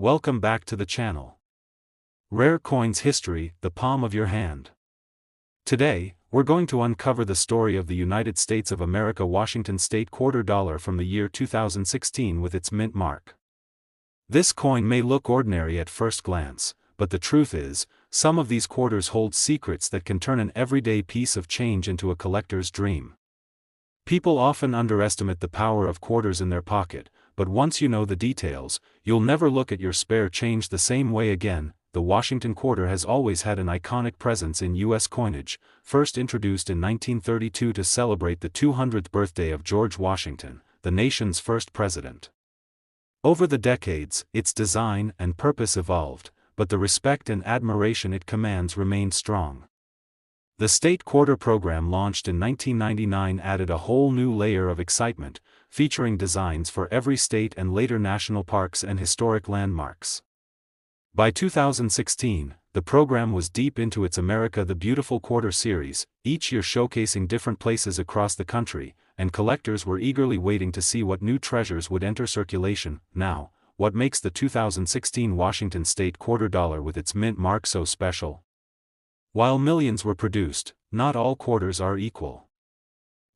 Welcome back to the channel. Rare Coins History, the palm of your hand. Today, we're going to uncover the story of the United States of America Washington State quarter dollar from the year 2016 with its mint mark. This coin may look ordinary at first glance, but the truth is, some of these quarters hold secrets that can turn an everyday piece of change into a collector's dream. People often underestimate the power of quarters in their pocket, but once you know the details, you'll never look at your spare change the same way again. The Washington quarter has always had an iconic presence in U.S. coinage, first introduced in 1932 to celebrate the 200th birthday of George Washington, the nation's first president. Over the decades, its design and purpose evolved, but the respect and admiration it commands remained strong. The state quarter program launched in 1999 added a whole new layer of excitement, featuring designs for every state and later national parks and historic landmarks. By 2016, the program was deep into its America the Beautiful Quarter series, each year showcasing different places across the country, and collectors were eagerly waiting to see what new treasures would enter circulation. Now, what makes the 2016 Washington State quarter dollar with its mint mark so special? While millions were produced, not all quarters are equal.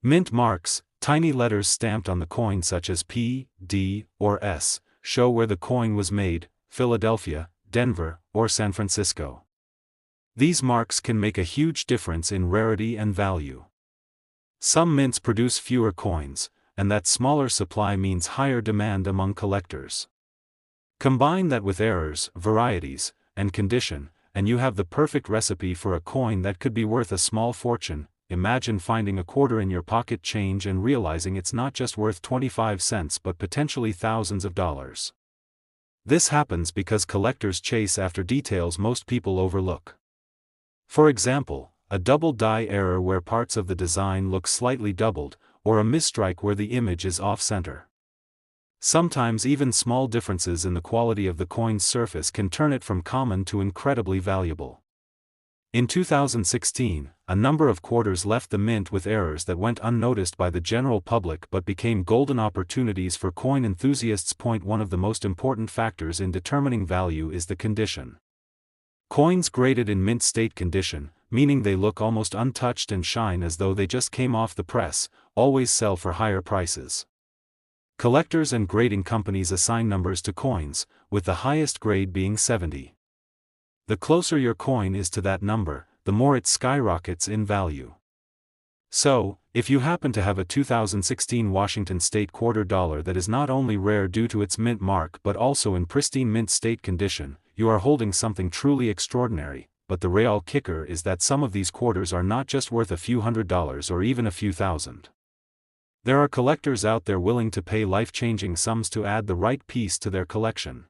Mint marks, tiny letters stamped on the coin such as P, D, or S, show where the coin was made: Philadelphia, Denver, or San Francisco. These marks can make a huge difference in rarity and value. Some mints produce fewer coins, and that smaller supply means higher demand among collectors. Combine that with errors, varieties, and condition, and you have the perfect recipe for a coin that could be worth a small fortune. Imagine finding a quarter in your pocket change and realizing it's not just worth 25 cents but potentially thousands of dollars. This happens because collectors chase after details most people overlook. For example, a double die error where parts of the design look slightly doubled, or a misstrike where the image is off-center. Sometimes even small differences in the quality of the coin's surface can turn it from common to incredibly valuable. In 2016, a number of quarters left the mint with errors that went unnoticed by the general public but became golden opportunities for coin enthusiasts. One of the most important factors in determining value is the condition. Coins graded in mint state condition, meaning they look almost untouched and shine as though they just came off the press, always sell for higher prices. Collectors and grading companies assign numbers to coins, with the highest grade being 70. The closer your coin is to that number, the more it skyrockets in value. So, if you happen to have a 2016 Washington State quarter dollar that is not only rare due to its mint mark but also in pristine mint state condition, you are holding something truly extraordinary. But the real kicker is that some of these quarters are not just worth a few $100s or even a few thousand. There are collectors out there willing to pay life-changing sums to add the right piece to their collection.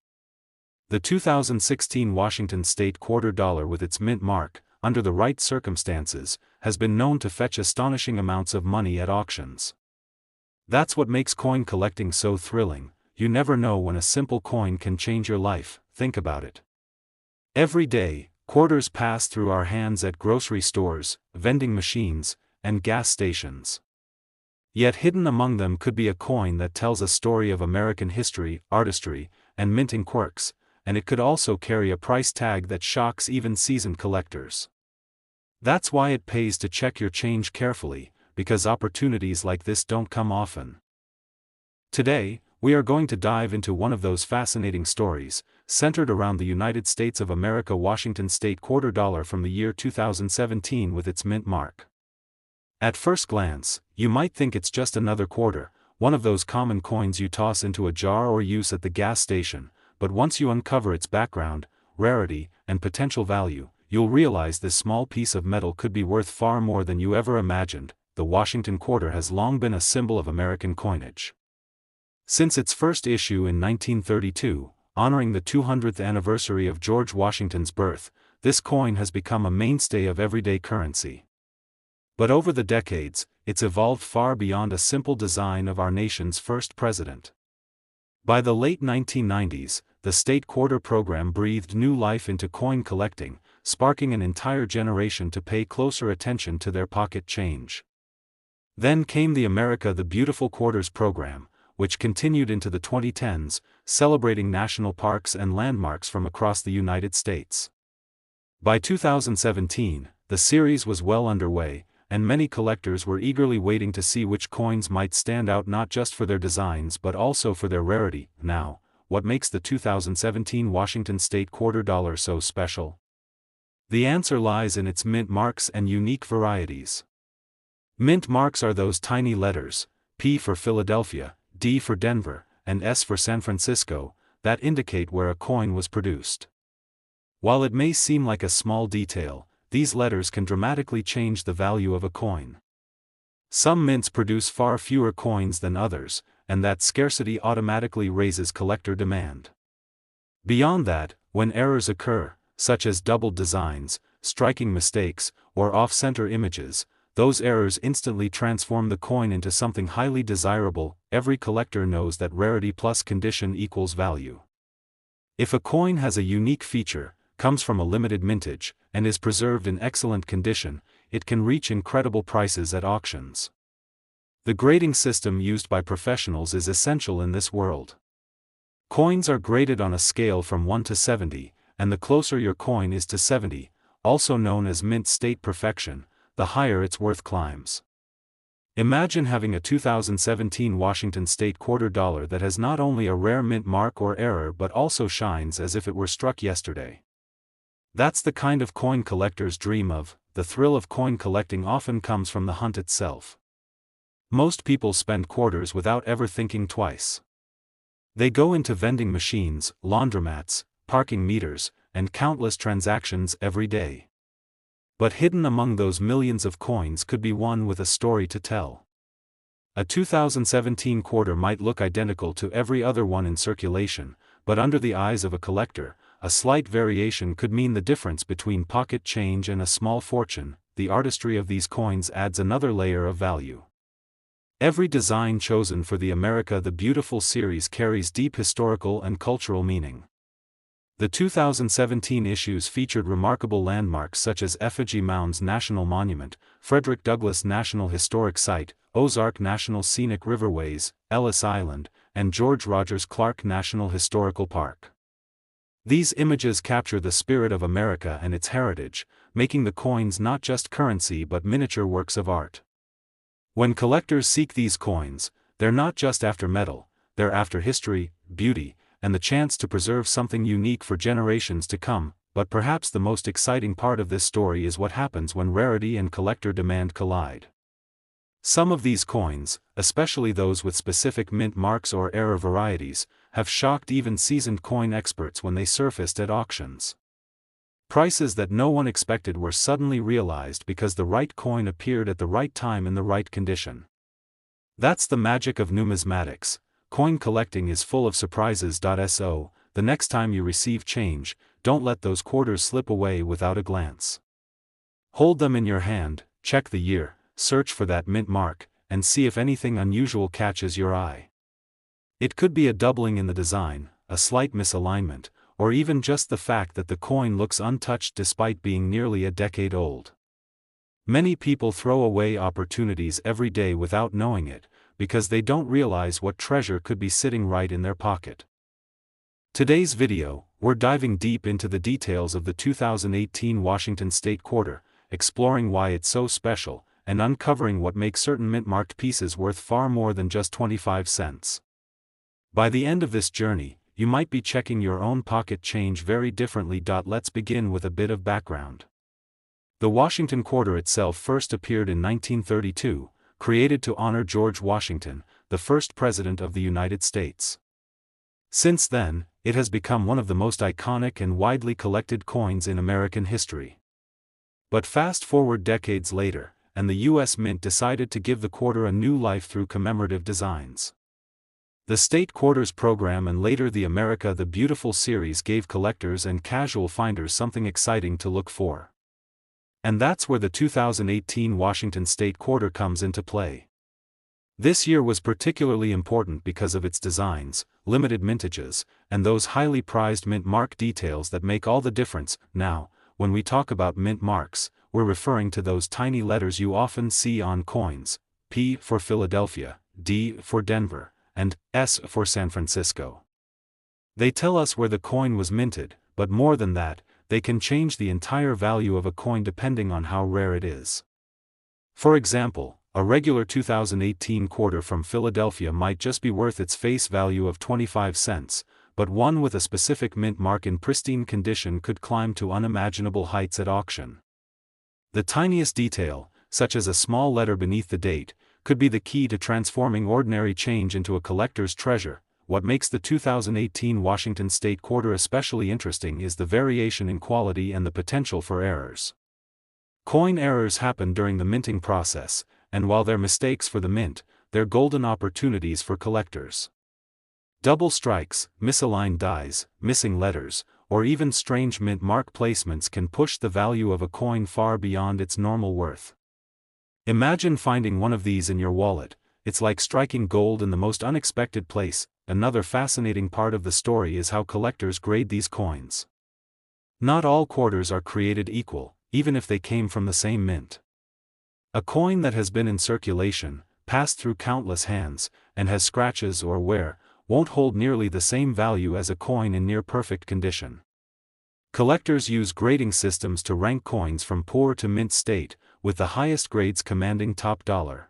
The 2016 Washington State quarter dollar with its mint mark, under the right circumstances, has been known to fetch astonishing amounts of money at auctions. That's what makes coin collecting so thrilling. You never know when a simple coin can change your life. Think about it. Every day, quarters pass through our hands at grocery stores, vending machines, and gas stations. Yet hidden among them could be a coin that tells a story of American history, artistry, and minting quirks, and it could also carry a price tag that shocks even seasoned collectors. That's why it pays to check your change carefully, because opportunities like this don't come often. Today, we are going to dive into one of those fascinating stories, centered around the United States of America Washington State quarter dollar from the year 2017 with its mint mark. At first glance, you might think it's just another quarter, one of those common coins you toss into a jar or use at the gas station, but once you uncover its background, rarity, and potential value, you'll realize this small piece of metal could be worth far more than you ever imagined. The Washington quarter has long been a symbol of American coinage. Since its first issue in 1932, honoring the 200th anniversary of George Washington's birth, this coin has become a mainstay of everyday currency. But over the decades, it's evolved far beyond a simple design of our nation's first president. By the late 1990s, the state quarter program breathed new life into coin collecting, sparking an entire generation to pay closer attention to their pocket change. Then came the America the Beautiful Quarters program, which continued into the 2010s, celebrating national parks and landmarks from across the United States. By 2017, the series was well underway, and many collectors were eagerly waiting to see which coins might stand out not just for their designs but also for their rarity. Now, what makes the 2017 Washington State quarter dollar so special? The answer lies in its mint marks and unique varieties. Mint marks are those tiny letters, P for Philadelphia, D for Denver, and S for San Francisco, that indicate where a coin was produced. While it may seem like a small detail, these letters can dramatically change the value of a coin. Some mints produce far fewer coins than others, and that scarcity automatically raises collector demand. Beyond that, when errors occur, such as doubled designs, striking mistakes, or off-center images, those errors instantly transform the coin into something highly desirable. Every collector knows that rarity plus condition equals value. If a coin has a unique feature, comes from a limited mintage, and is preserved in excellent condition, it can reach incredible prices at auctions. The grading system used by professionals is essential in this world. Coins are graded on a scale from 1 to 70, and the closer your coin is to 70, also known as mint state perfection, the higher its worth climbs. Imagine having a 2017 Washington State quarter dollar that has not only a rare mint mark or error but also shines as if it were struck yesterday. That's the kind of coin collectors dream of. The thrill of coin collecting often comes from the hunt itself. Most people spend quarters without ever thinking twice. They go into vending machines, laundromats, parking meters, and countless transactions every day. But hidden among those millions of coins could be one with a story to tell. A 2017 quarter might look identical to every other one in circulation, but under the eyes of a collector, a slight variation could mean the difference between pocket change and a small fortune. The artistry of these coins adds another layer of value. Every design chosen for the America the Beautiful series carries deep historical and cultural meaning. The 2017 issues featured remarkable landmarks such as Effigy Mounds National Monument, Frederick Douglass National Historic Site, Ozark National Scenic Riverways, Ellis Island, and George Rogers Clark National Historical Park. These images capture the spirit of America and its heritage, making the coins not just currency but miniature works of art. When collectors seek these coins, they're not just after metal, they're after history, beauty, and the chance to preserve something unique for generations to come. But perhaps the most exciting part of this story is what happens when rarity and collector demand collide. Some of these coins, especially those with specific mint marks or error varieties, have shocked even seasoned coin experts when they surfaced at auctions. Prices that no one expected were suddenly realized because the right coin appeared at the right time in the right condition. That's the magic of numismatics. Coin collecting is full of surprises. So, the next time you receive change, don't let those quarters slip away without a glance. Hold them in your hand, check the year, search for that mint mark, and see if anything unusual catches your eye. It could be a doubling in the design, a slight misalignment, or even just the fact that the coin looks untouched despite being nearly a decade old. Many people throw away opportunities every day without knowing it, because they don't realize what treasure could be sitting right in their pocket. Today's video, we're diving deep into the details of the 2018 Washington State quarter, exploring why it's so special, and uncovering what makes certain mint-marked pieces worth far more than just 25 cents. By the end of this journey, you might be checking your own pocket change very differently. Let's begin with a bit of background. The Washington quarter itself first appeared in 1932, created to honor George Washington, the first president of the United States. Since then, it has become one of the most iconic and widely collected coins in American history. But fast forward decades later, and the U.S. Mint decided to give the quarter a new life through commemorative designs. The State Quarters program and later the America the Beautiful series gave collectors and casual finders something exciting to look for. And that's where the 2018 Washington State quarter comes into play. This year was particularly important because of its designs, limited mintages, and those highly prized mint mark details that make all the difference. Now, when we talk about mint marks, we're referring to those tiny letters you often see on coins, P for Philadelphia, D for Denver, and S for San Francisco. They tell us where the coin was minted, but more than that, they can change the entire value of a coin depending on how rare it is. For example, a regular 2018 quarter from Philadelphia might just be worth its face value of 25 cents, but one with a specific mint mark in pristine condition could climb to unimaginable heights at auction. The tiniest detail, such as a small letter beneath the date, could be the key to transforming ordinary change into a collector's treasure. What makes the 2018 Washington State Quarter especially interesting is the variation in quality and the potential for errors. Coin errors happen during the minting process, and while they're mistakes for the mint, they're golden opportunities for collectors. Double strikes, misaligned dies, missing letters, or even strange mint mark placements can push the value of a coin far beyond its normal worth. Imagine finding one of these in your wallet. It's like striking gold in the most unexpected place. Another fascinating part of the story is how collectors grade these coins. Not all quarters are created equal, even if they came from the same mint. A coin that has been in circulation, passed through countless hands, and has scratches or wear, won't hold nearly the same value as a coin in near-perfect condition. Collectors use grading systems to rank coins from poor to mint state, with the highest grades commanding top dollar.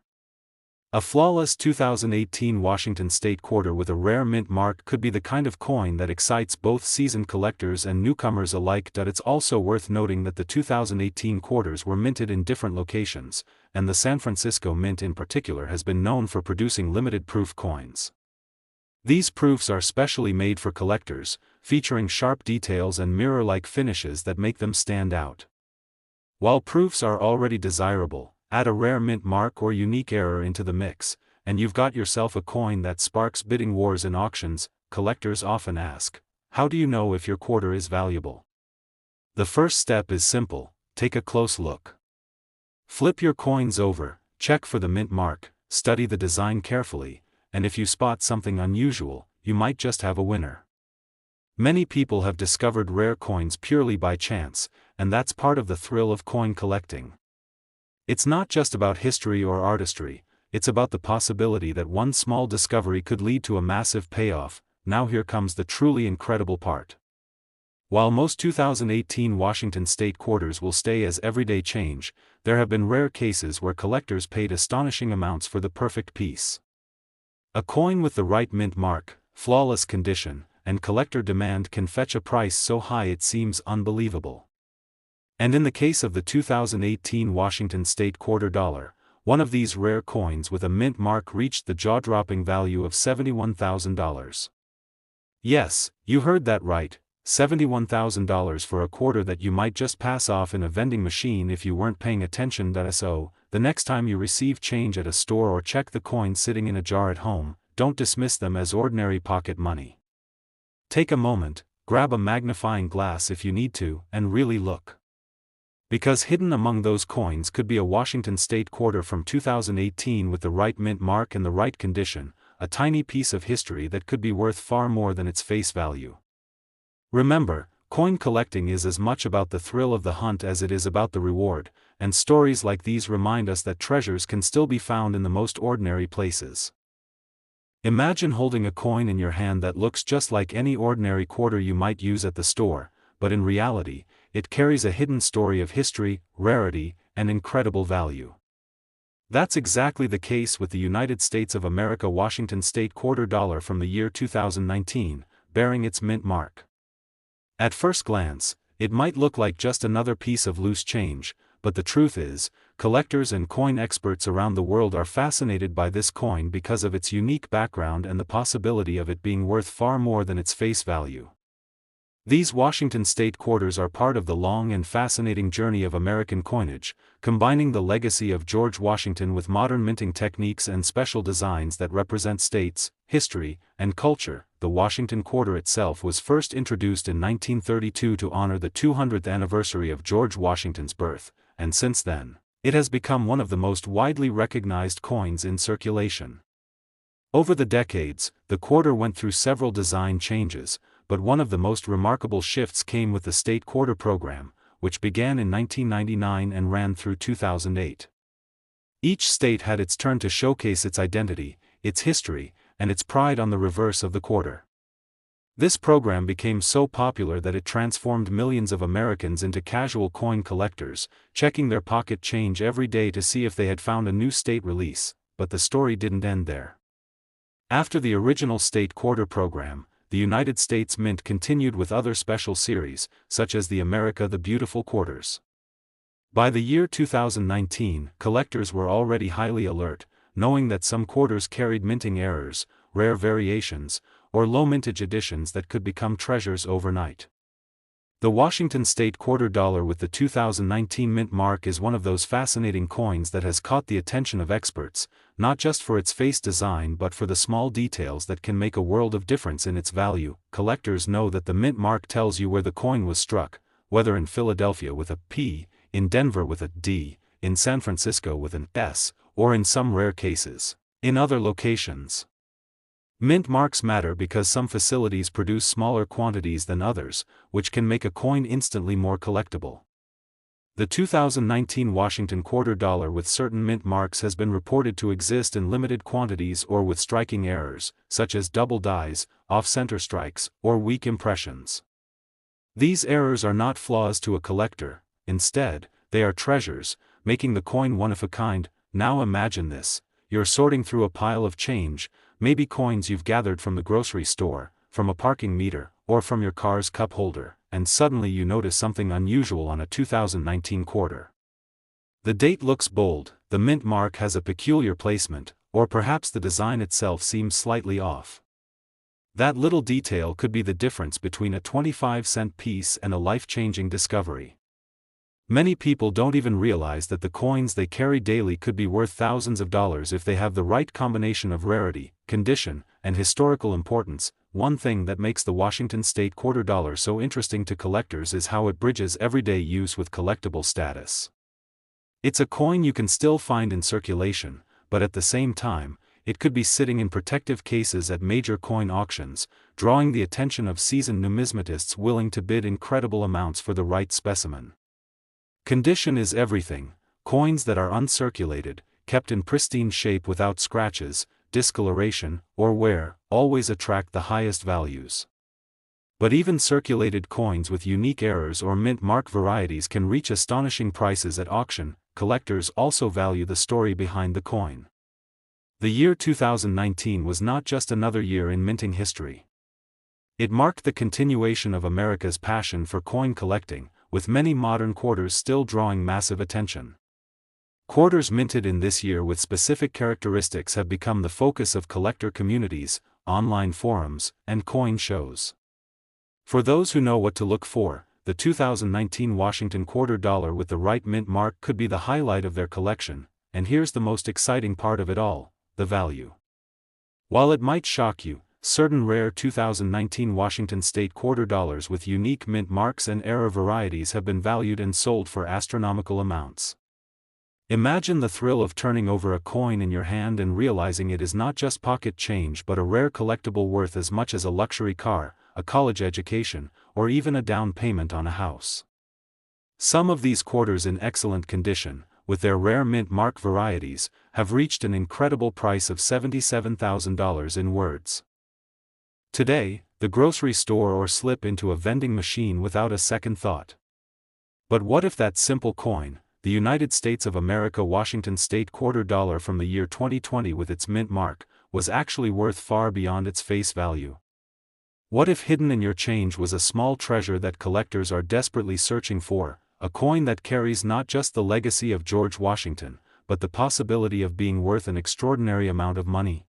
A flawless 2018 Washington State Quarter with a rare mint mark could be the kind of coin that excites both seasoned collectors and newcomers alike. It's also worth noting that the 2018 quarters were minted in different locations, and the San Francisco Mint in particular has been known for producing limited proof coins. These proofs are specially made for collectors, featuring sharp details and mirror-like finishes that make them stand out. While proofs are already desirable, add a rare mint mark or unique error into the mix, and you've got yourself a coin that sparks bidding wars in auctions. Collectors often ask, how do you know if your quarter is valuable? The first step is simple: take a close look. Flip your coins over, check for the mint mark, study the design carefully, and if you spot something unusual, you might just have a winner. Many people have discovered rare coins purely by chance, and that's part of the thrill of coin collecting. It's not just about history or artistry, it's about the possibility that one small discovery could lead to a massive payoff. Now here comes the truly incredible part. While most 2018 Washington State quarters will stay as everyday change, there have been rare cases where collectors paid astonishing amounts for the perfect piece. A coin with the right mint mark, flawless condition, and collector demand can fetch a price so high it seems unbelievable. And in the case of the 2018 Washington State Quarter dollar, one of these rare coins with a mint mark reached the jaw-dropping value of $71,000. Yes, you heard that right, $71,000 for a quarter that you might just pass off in a vending machine if you weren't paying attention. So, the next time you receive change at a store or check the coins sitting in a jar at home, don't dismiss them as ordinary pocket money. Take a moment, grab a magnifying glass if you need to, and really look. Because hidden among those coins could be a Washington State Quarter from 2018 with the right mint mark and the right condition, a tiny piece of history that could be worth far more than its face value. Remember, coin collecting is as much about the thrill of the hunt as it is about the reward, and stories like these remind us that treasures can still be found in the most ordinary places. Imagine holding a coin in your hand that looks just like any ordinary quarter you might use at the store, but in reality, it carries a hidden story of history, rarity, and incredible value. That's exactly the case with the United States of America Washington State Quarter dollar from the year 2019, bearing its mint mark. At first glance, it might look like just another piece of loose change, but the truth is, collectors and coin experts around the world are fascinated by this coin because of its unique background and the possibility of it being worth far more than its face value. These Washington State quarters are part of the long and fascinating journey of American coinage, combining the legacy of George Washington with modern minting techniques and special designs that represent states, history, and culture. The Washington quarter itself was first introduced in 1932 to honor the 200th anniversary of George Washington's birth, and since then, it has become one of the most widely recognized coins in circulation. Over the decades, the quarter went through several design changes, but one of the most remarkable shifts came with the State Quarter program, which began in 1999 and ran through 2008. Each state had its turn to showcase its identity, its history, and its pride on the reverse of the quarter. This program became so popular that it transformed millions of Americans into casual coin collectors, checking their pocket change every day to see if they had found a new state release, but the story didn't end there. After the original state quarter program, the United States Mint continued with other special series, such as the America the Beautiful quarters. By the year 2019, collectors were already highly alert, knowing that some quarters carried minting errors, rare variations, or low-mintage editions that could become treasures overnight. The Washington State quarter dollar with the 2019 mint mark is one of those fascinating coins that has caught the attention of experts, not just for its face design but for the small details that can make a world of difference in its value. Collectors know that the mint mark tells you where the coin was struck, whether in Philadelphia with a P, in Denver with a D, in San Francisco with an S, or in some rare cases, in other locations. Mint marks matter because some facilities produce smaller quantities than others, which can make a coin instantly more collectible. The 2019 Washington quarter dollar with certain mint marks has been reported to exist in limited quantities or with striking errors, such as double dies, off-center strikes, or weak impressions. These errors are not flaws to a collector, instead, they are treasures, making the coin one of a kind. Now imagine this: you're sorting through a pile of change, maybe coins you've gathered from the grocery store, from a parking meter, or from your car's cup holder, and suddenly you notice something unusual on a 2019 quarter. The date looks bold, the mint mark has a peculiar placement, or perhaps the design itself seems slightly off. That little detail could be the difference between a 25-cent piece and a life-changing discovery. Many people don't even realize that the coins they carry daily could be worth thousands of dollars if they have the right combination of rarity, condition, and historical importance. One thing that makes the Washington State quarter dollar so interesting to collectors is how it bridges everyday use with collectible status. It's a coin you can still find in circulation, but at the same time, it could be sitting in protective cases at major coin auctions, drawing the attention of seasoned numismatists willing to bid incredible amounts for the right specimen. Condition is everything. Coins that are uncirculated, kept in pristine shape without scratches, discoloration, or wear, always attract the highest values. But even circulated coins with unique errors or mint mark varieties can reach astonishing prices at auction. Collectors also value the story behind the coin. The year 2019 was not just another year in minting history. It marked the continuation of America's passion for coin collecting, with many modern quarters still drawing massive attention. Quarters minted in this year with specific characteristics have become the focus of collector communities, online forums, and coin shows. For those who know what to look for, the 2019 Washington quarter dollar with the right mint mark could be the highlight of their collection, and here's the most exciting part of it all: the value. While it might shock you, certain rare 2019 Washington State quarter dollars with unique mint marks and error varieties have been valued and sold for astronomical amounts. Imagine the thrill of turning over a coin in your hand and realizing it is not just pocket change but a rare collectible worth as much as a luxury car, a college education, or even a down payment on a house. Some of these quarters in excellent condition, with their rare mint mark varieties, have reached an incredible price of $77,000 in words. Today, the grocery store or slip into a vending machine without a second thought. But what if that simple coin, the United States of America Washington State quarter dollar from the year 2020 with its mint mark, was actually worth far beyond its face value? What if hidden in your change was a small treasure that collectors are desperately searching for, a coin that carries not just the legacy of George Washington, but the possibility of being worth an extraordinary amount of money?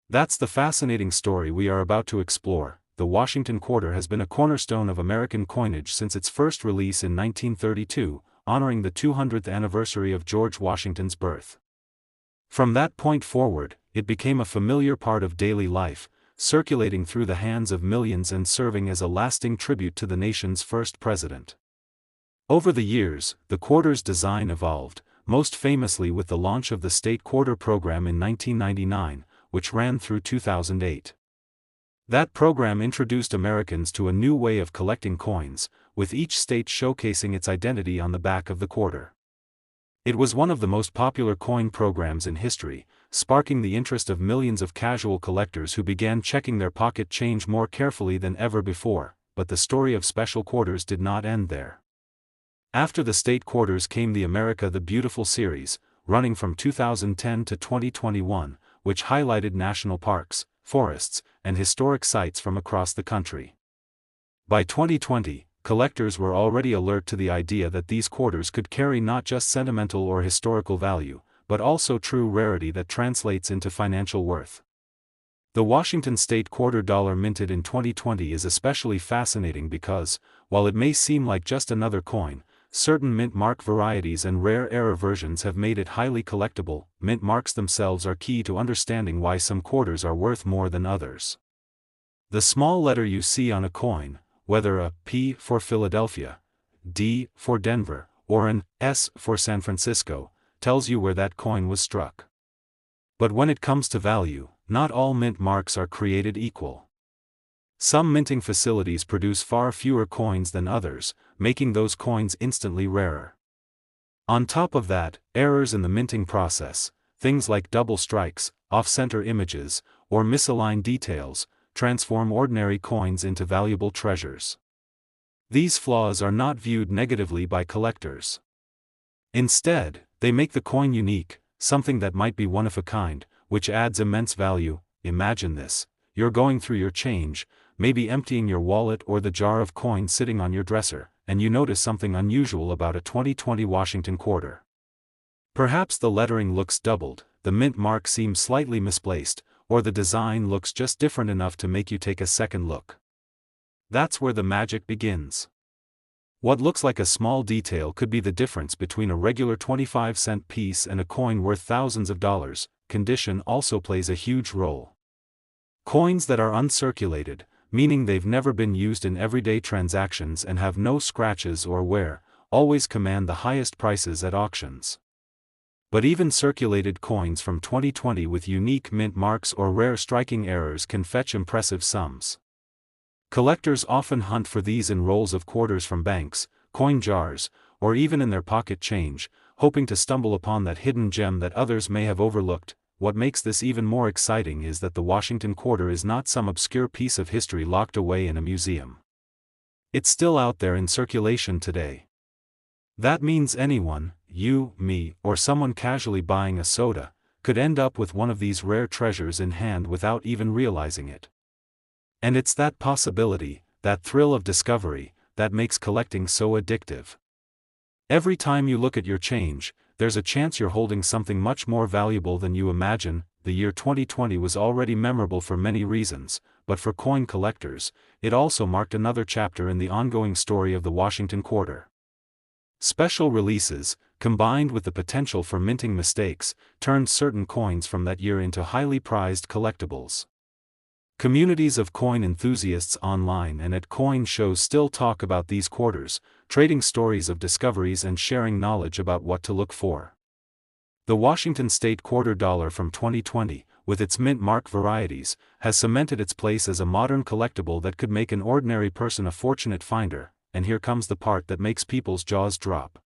That's the fascinating story we are about to explore. The Washington quarter has been a cornerstone of American coinage since its first release in 1932, honoring the 200th anniversary of George Washington's birth. From that point forward, it became a familiar part of daily life, circulating through the hands of millions and serving as a lasting tribute to the nation's first president. Over the years, the quarter's design evolved, most famously with the launch of the state quarter program in 1999, which ran through 2008. That program introduced Americans to a new way of collecting coins, with each state showcasing its identity on the back of the quarter. It was one of the most popular coin programs in history, sparking the interest of millions of casual collectors who began checking their pocket change more carefully than ever before. But the story of special quarters did not end there. After the state quarters came the America the Beautiful series, running from 2010 to 2021, which highlighted national parks, forests, and historic sites from across the country. By 2020, collectors were already alert to the idea that these quarters could carry not just sentimental or historical value, but also true rarity that translates into financial worth. The Washington State quarter dollar minted in 2020 is especially fascinating because, while it may seem like just another coin, certain mint mark varieties and rare error versions have made it highly collectible. Mint marks themselves are key to understanding why some quarters are worth more than others. The small letter you see on a coin, whether a P for Philadelphia, D for Denver, or an S for San Francisco, tells you where that coin was struck. But when it comes to value, not all mint marks are created equal. Some minting facilities produce far fewer coins than others, making those coins instantly rarer. On top of that, errors in the minting process, things like double strikes, off-center images, or misaligned details, transform ordinary coins into valuable treasures. These flaws are not viewed negatively by collectors. Instead, they make the coin unique, something that might be one of a kind, which adds immense value. Imagine this: you're going through your change, maybe emptying your wallet or the jar of coins sitting on your dresser, and you notice something unusual about a 2020 Washington quarter. Perhaps the lettering looks doubled, the mint mark seems slightly misplaced, or the design looks just different enough to make you take a second look. That's where the magic begins. What looks like a small detail could be the difference between a regular 25-cent piece and a coin worth thousands of dollars. Condition also plays a huge role. Coins that are uncirculated, meaning they've never been used in everyday transactions and have no scratches or wear, always command the highest prices at auctions. But even circulated coins from 2020 with unique mint marks or rare striking errors can fetch impressive sums. Collectors often hunt for these in rolls of quarters from banks, coin jars, or even in their pocket change, hoping to stumble upon that hidden gem that others may have overlooked. What makes this even more exciting is that the Washington quarter is not some obscure piece of history locked away in a museum. It's still out there in circulation today. That means anyone, you, me, or someone casually buying a soda, could end up with one of these rare treasures in hand without even realizing it. And it's that possibility, that thrill of discovery, that makes collecting so addictive. Every time you look at your change, there's a chance you're holding something much more valuable than you imagine. The year 2020 was already memorable for many reasons, but for coin collectors, it also marked another chapter in the ongoing story of the Washington quarter. Special releases, combined with the potential for minting mistakes, turned certain coins from that year into highly prized collectibles. Communities of coin enthusiasts online and at coin shows still talk about these quarters, trading stories of discoveries and sharing knowledge about what to look for. The Washington State quarter dollar from 2020, with its mint mark varieties, has cemented its place as a modern collectible that could make an ordinary person a fortunate finder. And here comes the part that makes people's jaws drop.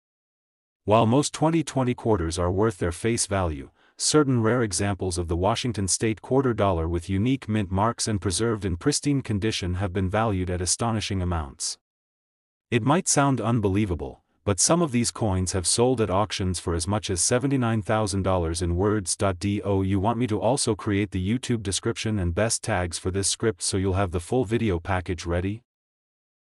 While most 2020 quarters are worth their face value, certain rare examples of the Washington State quarter dollar with unique mint marks and preserved in pristine condition have been valued at astonishing amounts. It might sound unbelievable, but some of these coins have sold at auctions for as much as $79,000 in words. Do you want me to also create the YouTube description and best tags for this script so you'll have the full video package ready?